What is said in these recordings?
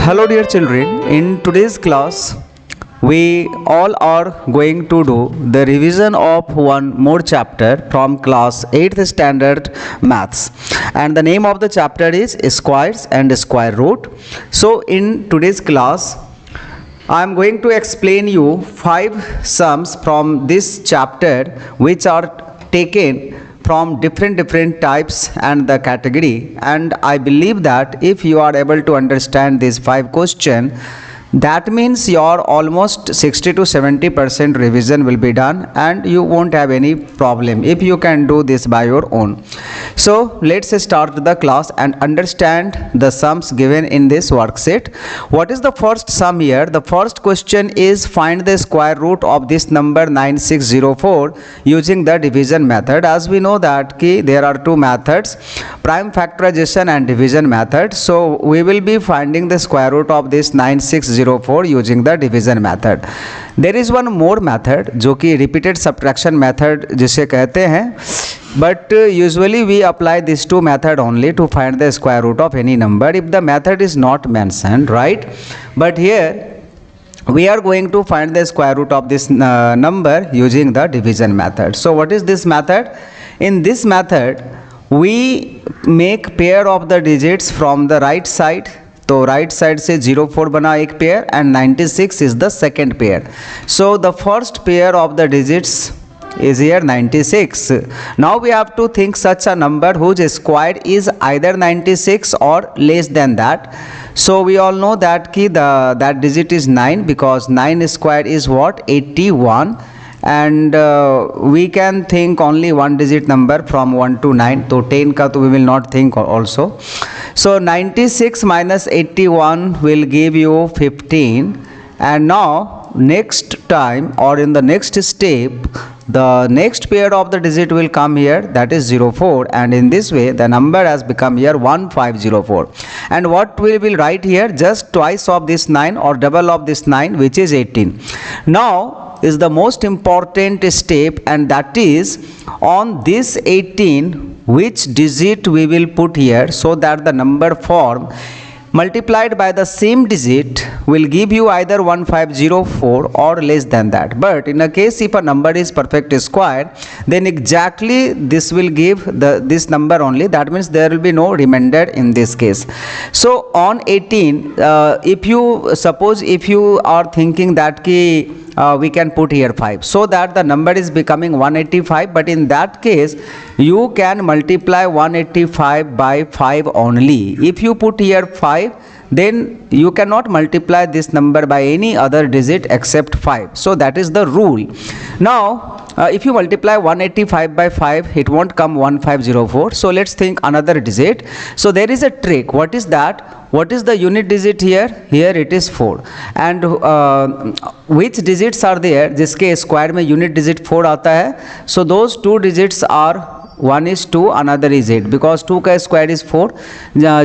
Hello dear children, in today's class we all are going to do the revision of one more chapter from class 8th standard maths, and the name of the chapter is squares and square root. So in today's class I am going to explain you 5 sums from this chapter which are taken from different types and the category, and I believe that if you are able to understand these 5 questions, that means your almost 60 to 70% revision will be done and you won't have any problem if you can do this by your own. So let's start the class and understand the sums given in this worksheet. What is the first sum here? The first question is find the square root of this number 9604 using the division method. As we know that there are 2 methods, prime factorization and division method. So we will be finding the square root of this 9604 using the division method. There is one more method जो कि repeated subtraction method जिसे कहते हैं, but usually we apply these 2 method only to find the square root of any number if the method is not mentioned, right? But here we are going to find the square root of this number using the division method. So what is this method? In this method we make pair of the digits from the right side. तो right side से 04 बना एक pair and 96 is the second pair. So the first pair of the digits is here 96. Now we have to think such a number whose square is either 96 or less than that. So we all know that that digit is 9 because 9 square is what? 81. And we can think only one digit number from 1 to 9. So 10 ka to we will not think also. So 96 minus 81 will give you 15. And now next time or in the next step, the next pair of the digit will come here, that is 04, and in this way the number has become here 1504. And what we will write here? Just twice of this 9 or double of this 9, which is 18. Now is the most important step, and that is on this 18 which digit we will put here so that the number form multiplied by the same digit will give you either 1504 or less than that. But in a case if a number is perfect square, then exactly this will give this number only. That means there will be no remainder in this case. So on 18, if you are thinking that we can put here 5 so that the number is becoming 185, but in that case you can multiply 185 by 5 only. If you put here 5, then you cannot multiply this number by any other digit except 5. So that is the rule. Now if you multiply 185 by 5, it won't come 1504. So let's think another digit. So there is a trick. What is that? What is the unit digit here? Here it is 4. And which digits are there जिसके square में unit digit 4 आता है? So those 2 digits are, one is 2, another is 8, because 2 का square is 4,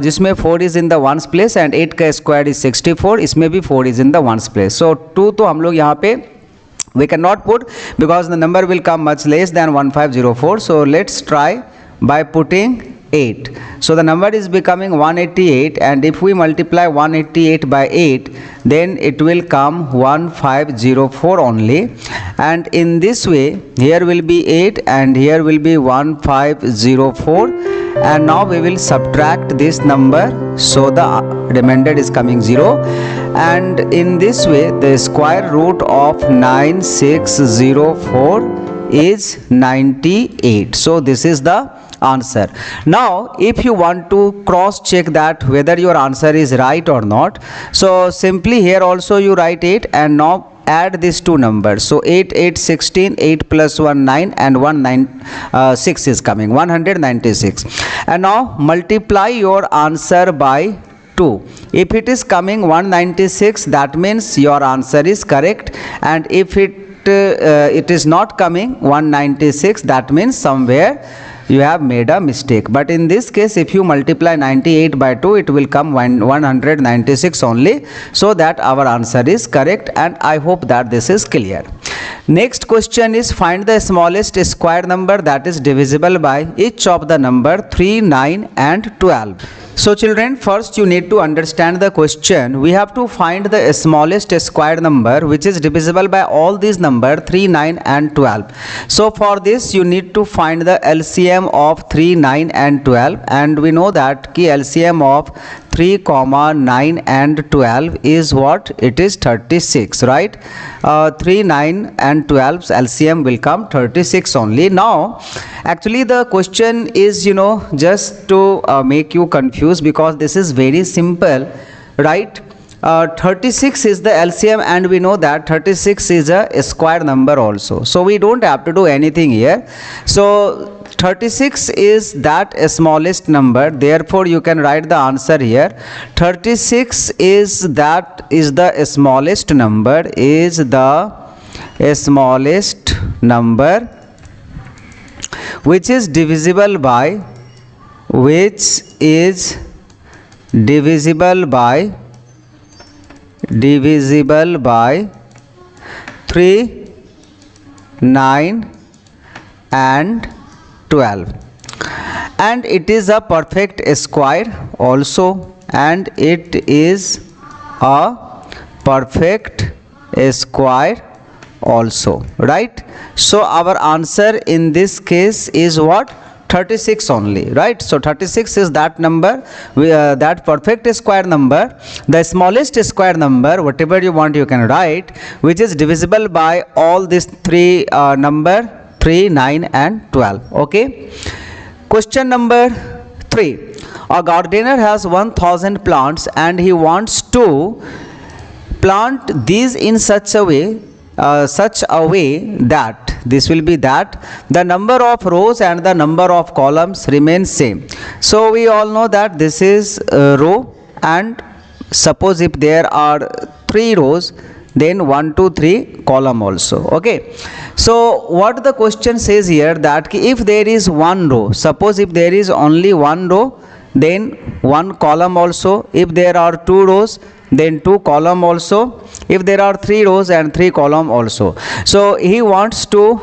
जिसमें 4 is in the ones place and 8 का square is 64, इसमें भी 4 is in the ones place. So 2 तो हम लोग यहाँ पे we cannot put because the number will come much less than 1504. So let's try by putting 8. So the number is becoming 188, and if we multiply 188 by 8, then it will come 1504 only. And in this way here will be 8 and here will be 1504, and now we will subtract this number, so the remainder is coming 0. And in this way the square root of 9604 is 98. So this is the answer. Now if you want to cross check that whether your answer is right or not, so simply here also you write 8 and now add these 2 numbers. So 8, 8, 16, 8 plus 1, 9, and 6 is coming, 196. And now multiply your answer by 2. If it is coming 196, that means your answer is correct, and if it is not coming 196, that means somewhere you have made a mistake. But in this case if you multiply 98 by 2, it will come 196 only, so that our answer is correct, and I hope that this is clear. Next question is find the smallest square number that is divisible by each of the number 3, 9 and 12. So children, first you need to understand the question. We have to find the smallest square number which is divisible by all these numbers 3, 9 and 12. So for this you need to find the LCM of 3, 9 and 12, and we know that key LCM of 3, 9 and 12 is what? It is 36, right? 3, 9 and 12's LCM will come 36 only. Now actually the question is, just to make you confused, because this is very simple, right? 36 is the LCM, and we know that 36 is a square number also, so we don't have to do anything here. So 36 is that smallest number, therefore you can write the answer here. 36 is the smallest number, which is divisible by 3, 9 and 12, and it is a perfect square also, and it is a perfect square also, right? So our answer in this case is what? 36 only, right? So 36 is that number, that perfect square number, the smallest square number, whatever you want you can write, which is divisible by all these three number 3, 9 and 12. Okay. Question number 3. A gardener has 1000 plants and he wants to plant these in such a way that this will be that the number of rows and the number of columns remain same. So we all know that this is a row, and suppose if there are 3 rows, then 1, 2, 3 column also. Okay. So what the question says here, that if there is one row, suppose if there is only one row, then one column also. If there are 2 rows, then 2 column also. If there are 3 rows and 3 column also. So he wants to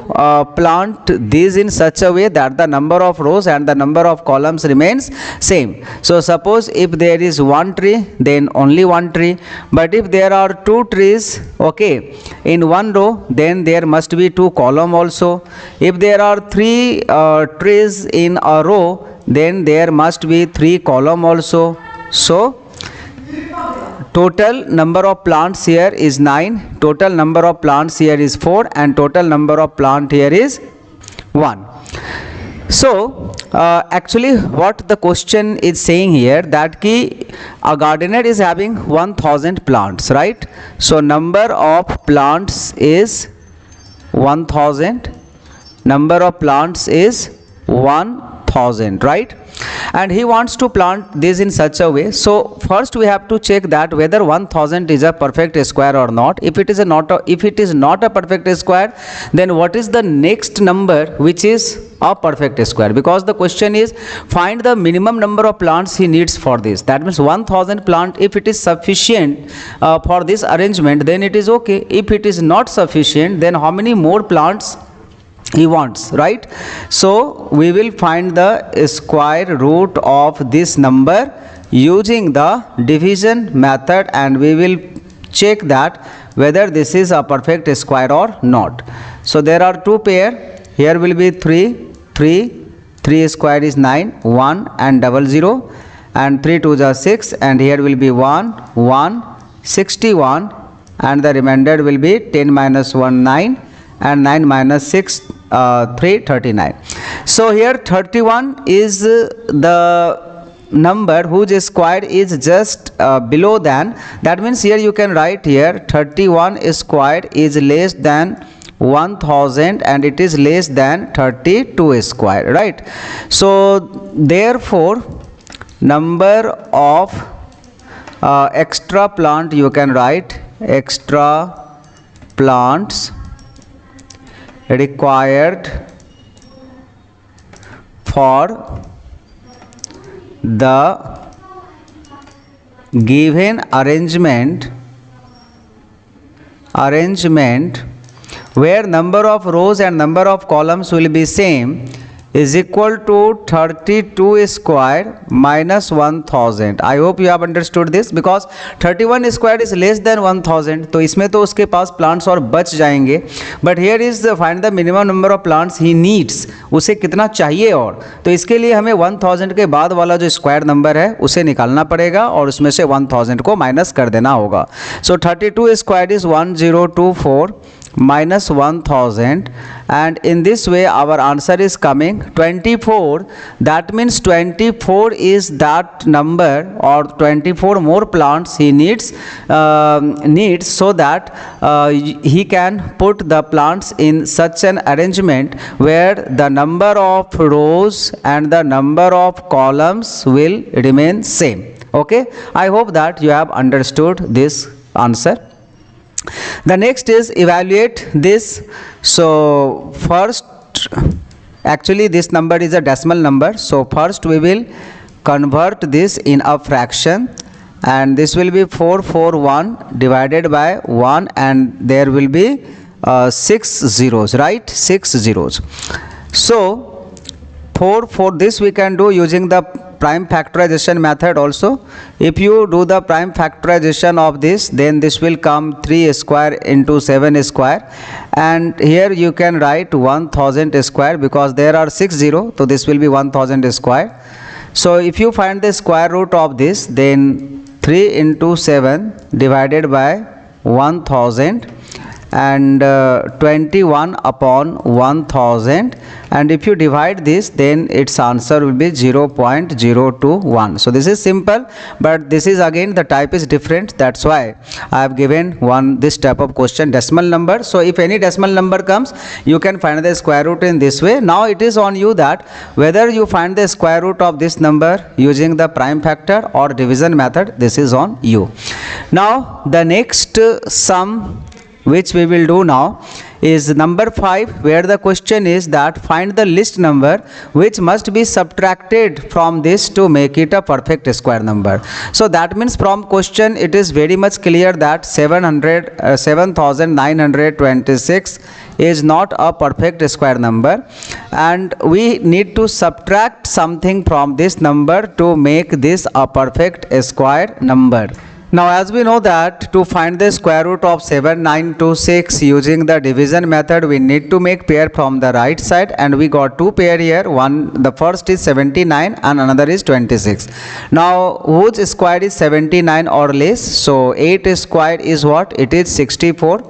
plant these in such a way that the number of rows and the number of columns remains same. So suppose if there is one tree, then only one tree. But if there are 2 trees, okay, in one row, then there must be 2 column also. If there are 3 trees in a row, then there must be 3 column also. So total number of plants here is 9, total number of plants here is 4, and total number of plant here is 1. So actually what the question is saying here, that a gardener is having 1000 plants, right? So number of plants is 1000, number of plants is 1000, right? And he wants to plant this in such a way. So first we have to check that whether 1000 is a perfect square or not. If it is not a perfect square, then what is the next number which is a perfect square? Because the question is find the minimum number of plants he needs for this. That means 1000 plant, if it is sufficient for this arrangement, then it is okay. If it is not sufficient, then how many more plants he wants, right? So we will find the square root of this number using the division method, and we will check that whether this is a perfect square or not. So there are 2 pair. Here will be 3 square is 9, 1 and 00, and 3 2s are 6, and here will be 1 61, and the remainder will be 10 minus 1 9, and 9 minus 6 3 39. So here 31 is the number whose square is just below than, that means here you can write here 31 square is less than 1000 and it is less than 32 square, right? So therefore number of extra plant, you can write extra plants required for the given arrangement where number of rows and number of columns will be same is equal to 32 square minus 1000. I hope you have understood this because 31 square is less than 1000, तो इसमें तो उसके पास plants और बच जाएंगे. But here is find the minimum number of plants he needs. उसे कितना चाहिए और तो इसके लिए हमें 1000 के बाद वाला जो स्क्वायर नंबर है उसे निकालना पड़ेगा और उसमें से 1000 को माइनस कर देना होगा. So 32 square is 1024 minus 1000, and in this way our answer is coming 24. That means 24 is that number, or 24 more plants he needs so that he can put the plants in such an arrangement where the number of rows and the number of columns will remain same. Okay, I hope that you have understood this answer. The next is evaluate this. So first, actually this number is a decimal number, so first we will convert this in a fraction, and this will be 441 divided by 1, and there will be 6 zeros, right? 6 zeros. So for this we can do using the prime factorization method also. If you do the prime factorization of this, then this will come 3 square into 7 square, and here you can write 1000 square because there are 6 zero, so this will be 1000 square. So if you find the square root of this, then 3 into 7 divided by 1000 and 21 upon 1000, and if you divide this, then its answer will be 0.021. So this is simple, but this is again the type is different, that's why I have given this type of question, decimal number. So if any decimal number comes, you can find the square root in this way. Now it is on you that whether you find the square root of this number using the prime factor or division method, this is on you. Now the next sum which we will do now is number 5, where the question is that find the least number which must be subtracted from this to make it a perfect square number. So that means from question it is very much clear that 7926 is not a perfect square number, and we need to subtract something from this number to make this a perfect square number. Now as we know that to find the square root of 7926 using the division method, we need to make pair from the right side, and we got two pair here. The first is 79 and another is 26. Now whose square is 79 or less? So 8 square is what? It is 64.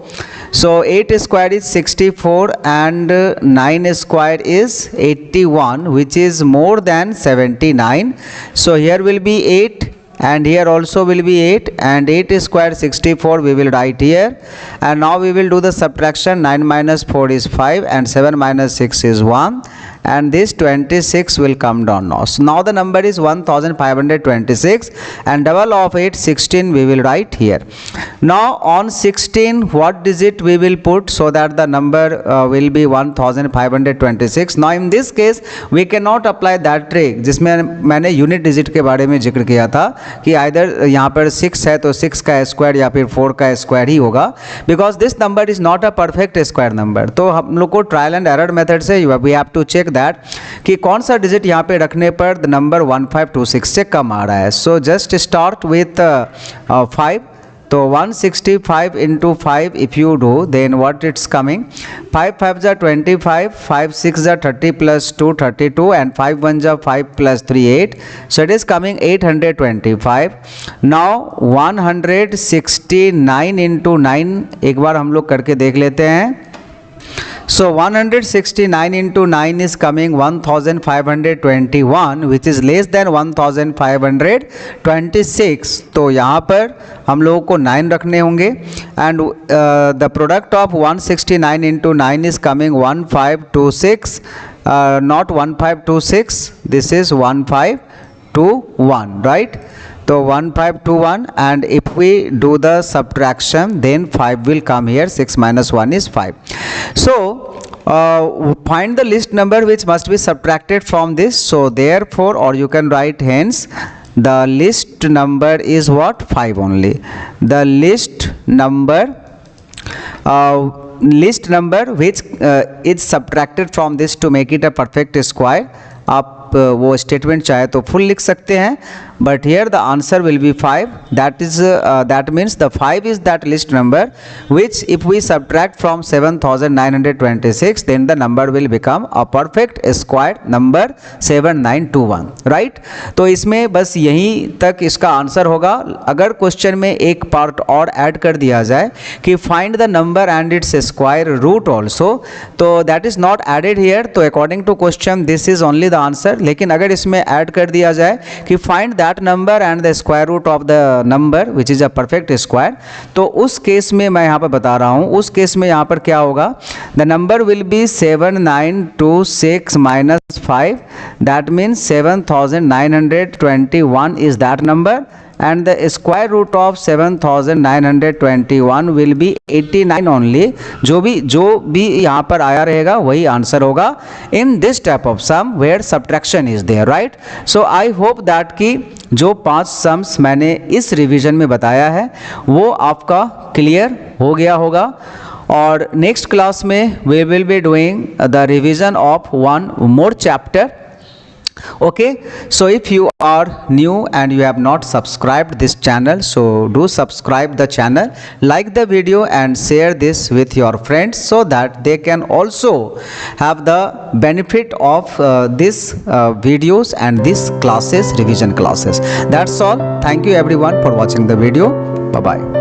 So 8 square is 64 and 9 square is 81, which is more than 79. So here will be 8 and here also will be 8, and 8 square 64 we will write here, and now we will do the subtraction. 9 minus 4 is 5 and 7 minus 6 is 1, and this 26 will come down now. So now the number is 1526, and double of 8 16 we will write here. Now on 16 what digit we will put so that the number will be 1526. Now in this case we cannot apply that trick जिसमें मैंने unit digit के बारे में जिक्र किया था कि either यहाँ पर 6 है तो 6 का स्क्वायर या फिर 4 का स्क्वायर ही होगा, because this number is not a perfect square number. तो हम लोग को ट्रायल एंड एरर मेथड से we have to check that कि कौन सा डिजिट यहाँ पे रखने पर द नंबर 1526 से कम आ रहा है. So just start with 5. तो 165 into 5 if you do, then what it's coming? 5 5s are 25, 5 6s are 30 plus 2 32, and 5 1s are 5 plus 3 8. So it is coming 825. Now 169 into 9 एक बार हम लोग करके देख लेते हैं. So 169 into 9 is coming 1521, which is less than 1526. तो यहाँ पर हम लोगों को 9 रखने होंगे, and the product of 169 into 9 is coming 1526, not 1526, this is 1521, right? So 1521, and if we do the subtraction, then 5 will come here. 6 minus 1 is 5. So find the least number which must be subtracted from this. So therefore, or you can write hence, the least number is what? 5 only. The least number list number which is subtracted from this to make it a perfect square. आप वो statement चाहे तो full लिख सकते हैं, but here the answer will be 5. That means the 5 is that list number which if we subtract from 7926 then the number will become a perfect square number 7921. Right. तो इसमें बस यहीं तक इसका आंसर होगा. अगर क्वेश्चन में एक पार्ट और ऐड कर दिया जाए कि find the number and it's square root also, तो that is not added here. तो according to question this is only the answer. लेकिन अगर इसमें ऐड कर दिया जाए कि find that number and the square root of the number which is a perfect square, तो उस केस में मैं यहाँ पर बता रहा हूँ, उस केस में यहाँ पर क्या होगा, the number will be 7926 minus 5. That means 7921 is that number and the square root of 7921 will be 89 only. जो भी यहाँ पर आया रहेगा वही आंसर होगा in this type of sum where subtraction is there. right. so I hope that कि जो 5 सम्स मैंने इस रिवीजन में बताया है वो आपका क्लियर हो गया होगा. और नेक्स्ट क्लास में we will be doing the revision of one more chapter. Okay, so if you are new and you have not subscribed this channel, so do subscribe the channel, like the video and share this with your friends so that they can also have the benefit of this videos and these classes, revision classes. That's all. Thank you everyone for watching the video. Bye bye.